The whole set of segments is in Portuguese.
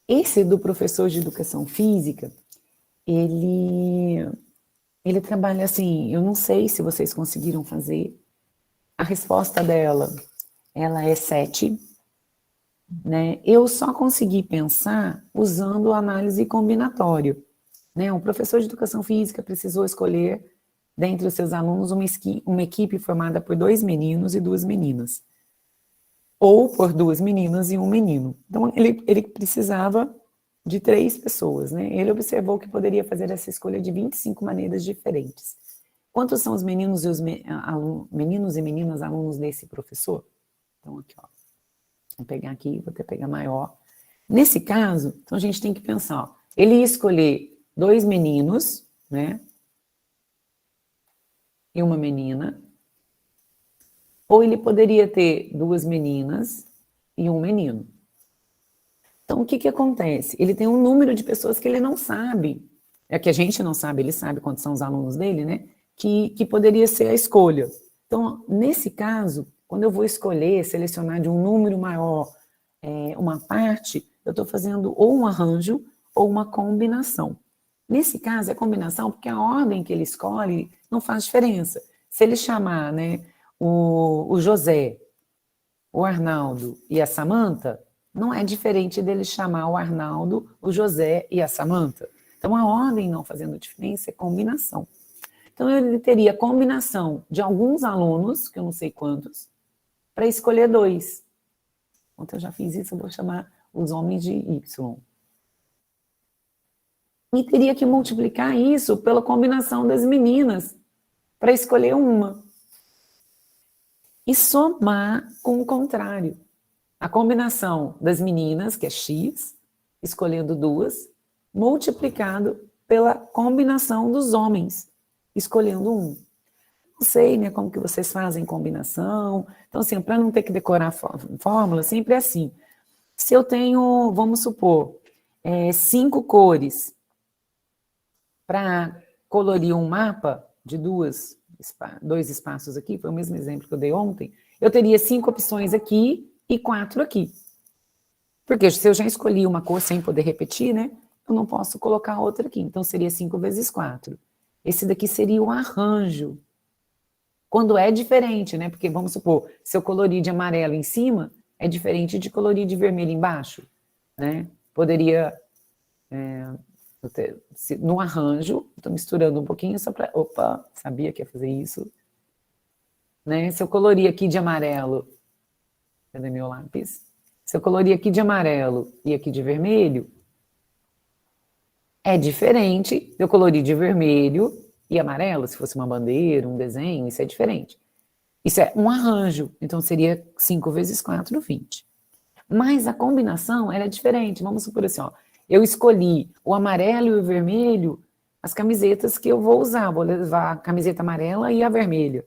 Esse do professor de educação física, ele trabalha assim, eu não sei se vocês conseguiram fazer. A resposta dela, ela é 7, né? Eu só consegui pensar usando análise combinatória, né? Um professor de educação física precisou escolher, dentre os seus alunos, uma equipe formada por 2 meninos e 2 meninas. Ou por 2 meninas e um menino. Então, ele precisava de 3 pessoas, né? Ele observou que poderia fazer essa escolha de 25 maneiras diferentes. Quantos são os meninos e meninos e meninas alunos desse professor? Então, aqui, ó. Vou pegar aqui, vou até pegar maior. Nesse caso, então a gente tem que pensar, ó, ele ia escolher 2 meninos, né? E uma menina. Ou ele poderia ter 2 meninas e um menino. Então, o que acontece? Ele tem um número de pessoas que ele não sabe, é que a gente não sabe, ele sabe quantos são os alunos dele, né? Que poderia ser a escolha. Então, nesse caso, quando eu vou escolher, selecionar de um número maior uma parte, eu estou fazendo ou um arranjo ou uma combinação. Nesse caso, é combinação porque a ordem que ele escolhe não faz diferença. Se ele chamar, né, o José, o Arnaldo e a Samanta, não é diferente dele chamar o Arnaldo, o José e a Samanta. Então, a ordem não fazendo diferença é combinação. Então, ele teria combinação de alguns alunos, que eu não sei quantos, para escolher 2. Então, eu já fiz isso, eu vou chamar os homens de Y. E teria que multiplicar isso pela combinação das meninas, para escolher uma. E somar com o contrário. A combinação das meninas, que é X, escolhendo 2, multiplicado pela combinação dos homens, escolhendo 1. Não sei, né, como que vocês fazem combinação. Então, assim, para não ter que decorar fórmula, sempre é assim. Se eu tenho, vamos supor, 5 cores para colorir um mapa de 2 espaços aqui, foi o mesmo exemplo que eu dei ontem, eu teria 5 opções aqui e 4 aqui. Porque se eu já escolhi uma cor sem poder repetir, né, eu não posso colocar outra aqui. Então, seria 5 vezes 4. Esse daqui seria o arranjo. Quando é diferente, né? Porque, vamos supor, se eu colorir de amarelo em cima, é diferente de colorir de vermelho embaixo, né? Poderia... no arranjo, estou misturando um pouquinho só para... Opa, sabia que ia fazer isso. Né? Se eu colorir aqui de amarelo... Cadê meu lápis? Se eu colorir aqui de amarelo e aqui de vermelho, é diferente de eu colorir de vermelho e amarelo, se fosse uma bandeira, um desenho, isso é diferente. Isso é um arranjo, então seria 5 vezes 4, 20. Mas a combinação, ela é diferente. Vamos supor assim, ó, eu escolhi o amarelo e o vermelho, as camisetas que eu vou usar. Vou levar a camiseta amarela e a vermelha.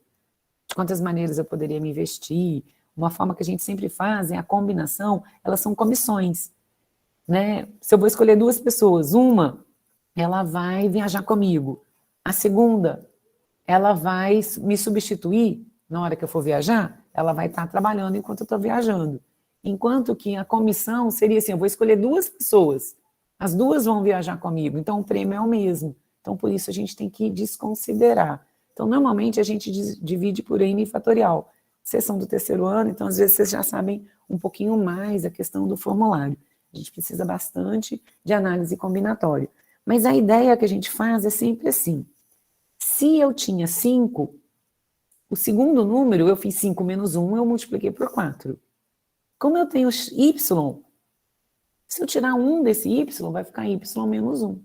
De quantas maneiras eu poderia me vestir. Uma forma que a gente sempre faz é a combinação, elas são comissões. Né? Se eu vou escolher 2 pessoas, uma, ela vai viajar comigo. A segunda, ela vai me substituir na hora que eu for viajar, ela vai estar trabalhando enquanto eu estou viajando. Enquanto que a comissão seria assim, eu vou escolher 2 pessoas, as 2 vão viajar comigo, então o prêmio é o mesmo. Então, por isso, a gente tem que desconsiderar. Então, normalmente, a gente divide por N fatorial. Vocês são do 3º ano, então, às vezes, vocês já sabem um pouquinho mais a questão do formulário. A gente precisa bastante de análise combinatória. Mas a ideia que a gente faz é sempre assim. Se eu tinha 5, o segundo número, eu fiz 5 menos 1, eu multipliquei por 4. Como eu tenho Y, se eu tirar 1 desse Y, vai ficar Y menos 1.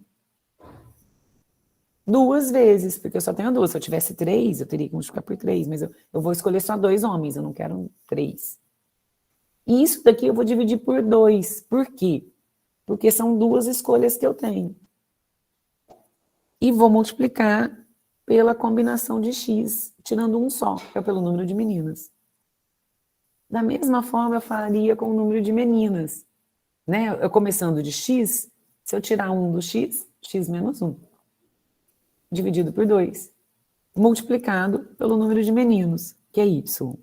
2 vezes, porque eu só tenho 2. Se eu tivesse 3, eu teria que multiplicar por 3, mas eu vou escolher só 2 homens, eu não quero 3. E isso daqui eu vou dividir por 2. Por quê? Porque são 2 escolhas que eu tenho. E vou multiplicar pela combinação de X, tirando um só, que é pelo número de meninas. Da mesma forma, eu faria com o número de meninas. Né? Eu começando de X, se eu tirar 1 do X, X menos 1. Dividido por 2. Multiplicado pelo número de meninos, que é Y.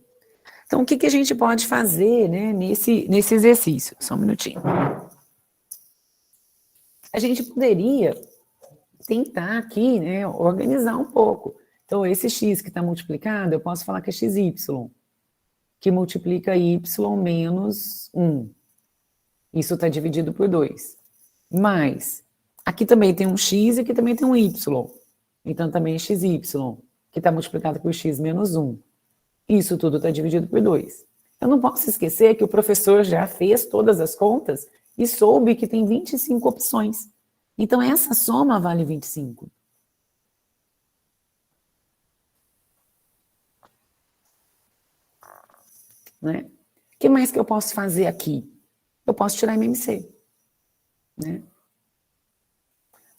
Então, o que a gente pode fazer, né, nesse exercício? Só um minutinho. a gente poderia tentar aqui, né, organizar um pouco. Então, esse x que está multiplicado, eu posso falar que é xy, que multiplica y menos 1. Isso está dividido por 2. Mas, aqui também tem um x e aqui também tem um y. Então, também é xy, que está multiplicado por x menos 1. Isso tudo está dividido por 2. Eu não posso esquecer que o professor já fez todas as contas e soube que tem 25 opções. Então, essa soma vale 25. Né? O que mais que eu posso fazer aqui? Eu posso tirar MMC. Né?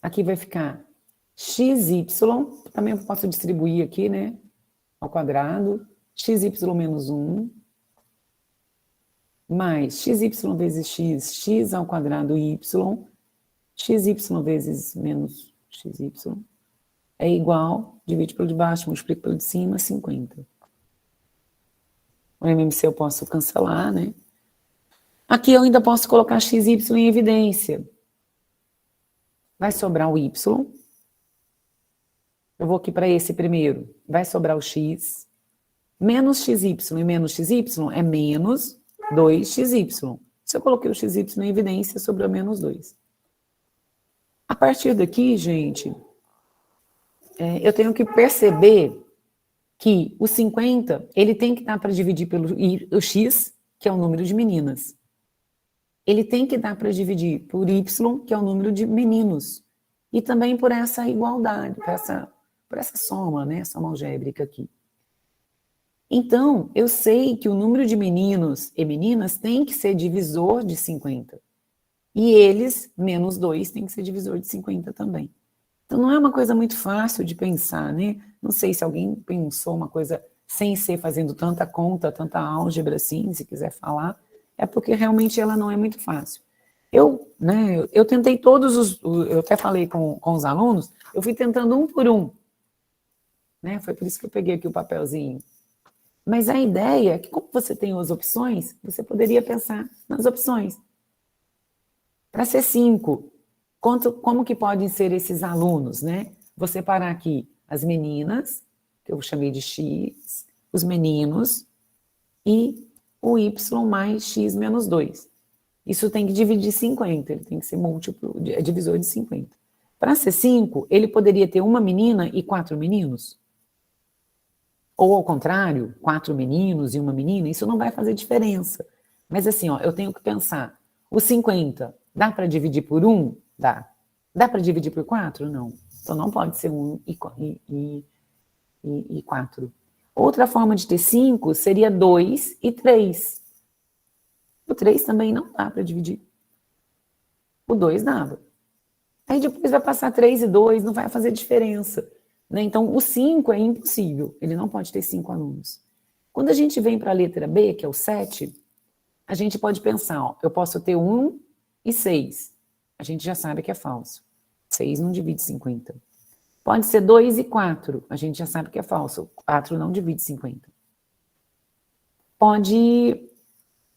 Aqui vai ficar xy, também eu posso distribuir aqui, né? Ao quadrado, xy menos 1, mais xy vezes x, x ao quadrado y, xy vezes menos xy, é igual, divide pelo de baixo, multiplica pelo de cima, 50. O MMC eu posso cancelar, né? Aqui eu ainda posso colocar xy em evidência. Vai sobrar o y. Eu vou aqui para esse primeiro. Vai sobrar o x. Menos xy e menos xy é menos 2xy. Se eu coloquei o xy em evidência, sobrou menos 2. A partir daqui, gente, eu tenho que perceber que o 50, ele tem que dar para dividir pelo o x, que é o número de meninas. Ele tem que dar para dividir por y, que é o número de meninos. E também por essa igualdade, por essa soma, né, soma algébrica aqui. Então, eu sei que o número de meninos e meninas tem que ser divisor de 50. E eles, menos 2, tem que ser divisor de 50 também. Então, não é uma coisa muito fácil de pensar, né? Não sei se alguém pensou uma coisa sem ser fazendo tanta conta, tanta álgebra assim, se quiser falar, é porque realmente ela não é muito fácil. Eu tentei eu até falei com os alunos, eu fui tentando um por um, né? Foi por isso que eu peguei aqui o papelzinho. Mas a ideia é que, como você tem as opções, você poderia pensar nas opções. Para ser 5, como que podem ser esses alunos, né? Vou separar aqui as meninas, que eu chamei de x, os meninos, e o y mais x menos 2. Isso tem que dividir 50, ele tem que ser múltiplo, divisor de 50. Para ser 5, ele poderia ter uma menina e 4 meninos? Ou ao contrário, 4 meninos e uma menina? Isso não vai fazer diferença. Mas assim, ó, eu tenho que pensar, o 50, dá para dividir por 1? Dá. Dá para dividir por 4? Não. Então não pode ser 1 e 4. Outra forma de ter 5 seria 2 e 3. O 3 também não dá para dividir. O 2 dava. Aí depois vai passar 3 e 2, não vai fazer diferença. Né? Então, o 5 é impossível. Ele não pode ter 5 alunos. Quando a gente vem para a letra B, que é o 7, a gente pode pensar, ó, eu posso ter 1 e 6. A gente já sabe que é falso. 6 não divide 50. Pode ser 2 e 4. A gente já sabe que é falso. 4 não divide 50. Pode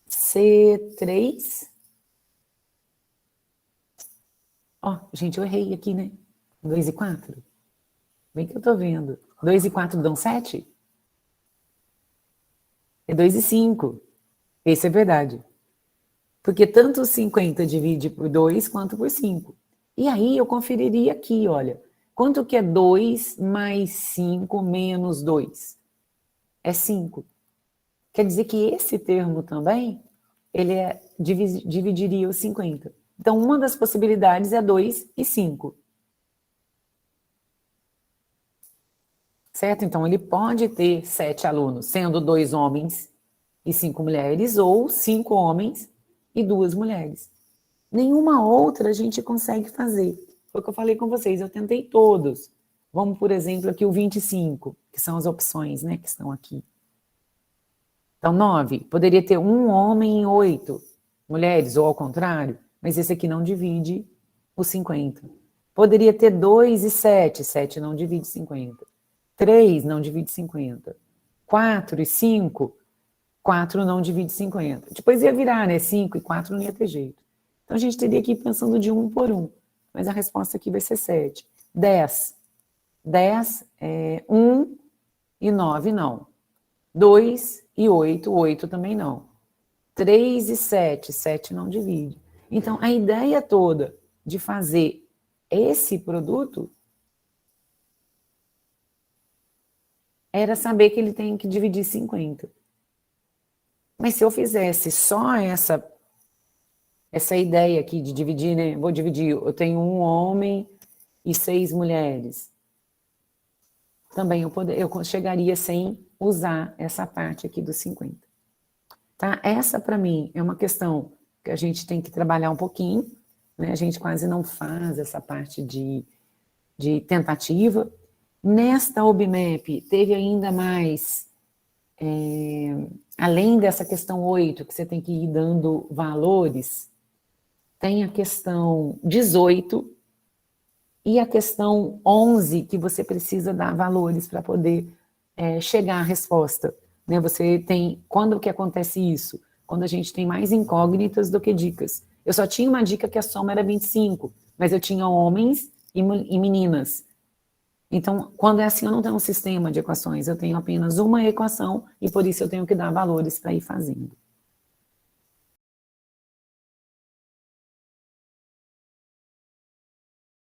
ser 3. Ó, gente, eu errei aqui, né? 2 e 4. Bem que eu tô vendo. 2 e 4 dão 7? É 2 e 5. Isso é verdade. Porque tanto 50 divide por 2 quanto por 5. E aí eu conferiria aqui, olha. Quanto que é 2 mais 5 menos 2? É 5. Quer dizer que esse termo também, ele dividiria os 50. Então, uma das possibilidades é 2 e 5. Certo? Então, ele pode ter 7 alunos, sendo 2 homens e 5 mulheres, ou 5 homens e 2 mulheres. Nenhuma outra a gente consegue fazer. Foi o que eu falei com vocês, eu tentei todos. Vamos, por exemplo, aqui o 25, que são as opções, né, que estão aqui. Então, 9, poderia ter 1 homem e 8 mulheres, ou ao contrário, mas esse aqui não divide os 50. Poderia ter 2 e 7, 7 não divide 50. 3 não divide 50. 4 e 5, 4 não divide 50. Depois ia virar, né? 5 e 4 não ia ter jeito. Então, a gente teria que ir pensando de um por um. mas a resposta aqui vai ser 7. 10. 10 é 1 e 9, não. 2 e 8, 8 também não. 3 e 7, 7 não divide. Então, a ideia toda de fazer esse produto era saber que ele tem que dividir 50. Mas se eu fizesse só essa ideia aqui de dividir, né? Vou dividir, eu tenho um homem e 6 mulheres. Também eu chegaria sem usar essa parte aqui dos 50. Tá? Essa, para mim, é uma questão que a gente tem que trabalhar um pouquinho, né? A gente quase não faz essa parte de tentativa. Nesta OBMAP, teve ainda mais, além dessa questão 8, que você tem que ir dando valores, tem a questão 18 e a questão 11, que você precisa dar valores para poder chegar à resposta. Né? Você tem, quando que acontece isso? Quando a gente tem mais incógnitas do que dicas. Eu só tinha uma dica que a soma era 25, mas eu tinha homens e meninas. Então, quando é assim, eu não tenho um sistema de equações, eu tenho apenas uma equação e por isso eu tenho que dar valores para ir fazendo.